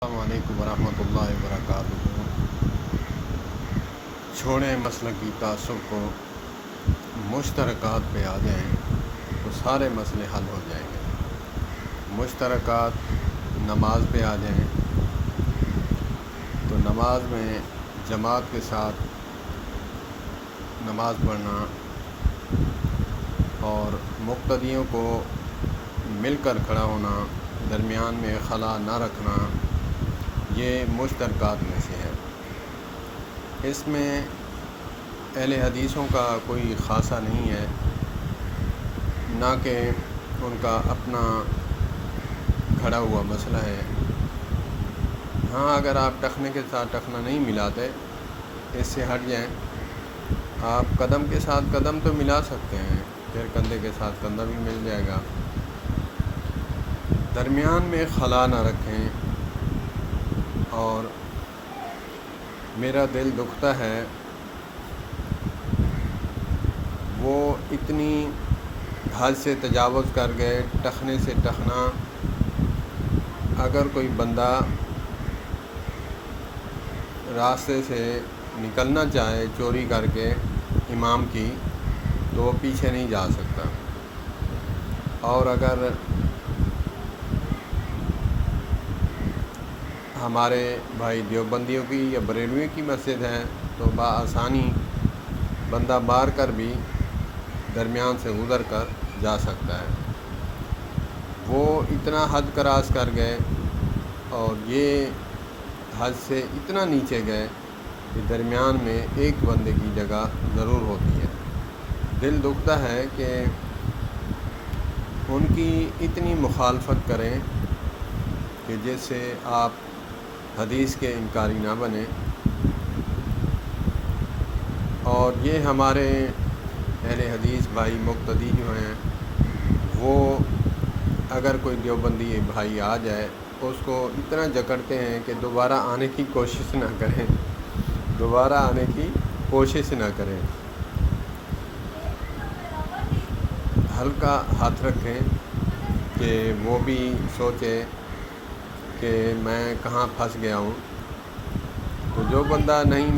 السلام علیکم ورحمۃ اللہ وبرکاتہ۔ چھوڑیں مسلکی تعصب کو، مشترکات پہ آ جائیں تو سارے مسئلے حل ہو جائیں گے۔ مشترکات نماز پہ آ جائیں تو نماز میں جماعت کے ساتھ نماز پڑھنا اور مقتدیوں کو مل کر کھڑا ہونا، درمیان میں خلا نہ رکھنا، یہ مشترکات میں سے ہے۔ اس میں اہل حدیثوں کا کوئی خاصہ نہیں ہے، نہ کہ ان کا اپنا کھڑا ہوا مسئلہ ہے۔ ہاں، اگر آپ ٹخنے کے ساتھ ٹخنا نہیں ملاتے، اس سے ہٹ جائیں، آپ قدم کے ساتھ قدم تو ملا سکتے ہیں، پھر کندھے کے ساتھ کندھا بھی مل جائے گا۔ درمیان میں خلا نہ رکھیں۔ اور میرا دل دکھتا ہے، وہ اتنی حد سے تجاوز کر گئے، ٹخنے سے ٹخنا۔ اگر کوئی بندہ راستے سے نکلنا چاہے چوری کر کے امام کی، تو وہ پیچھے نہیں جا سکتا۔ اور اگر ہمارے بھائی دیوبندیوں کی یا بریلویوں کی مسجد ہے تو بآسانی بندہ مار کر بھی درمیان سے گزر کر جا سکتا ہے۔ وہ اتنا حد کراس کر گئے اور یہ حد سے اتنا نیچے گئے کہ درمیان میں ایک بندے کی جگہ ضرور ہوتی ہے۔ دل دکھتا ہے کہ ان کی اتنی مخالفت کریں کہ جس سے آپ حدیث کے انکاری نہ بنیں۔ اور یہ ہمارے اہل حدیث بھائی مقتدی جو ہیں، وہ اگر کوئی دیوبندی بھائی آ جائے، اس کو اتنا جکڑتے ہیں کہ دوبارہ آنے کی کوشش نہ کریں، دوبارہ آنے کی کوشش نہ کریں۔ ہلکا ہاتھ رکھیں کہ وہ بھی سوچے کہ میں کہاں پھنس گیا ہوں۔ تو جو بندہ نہیں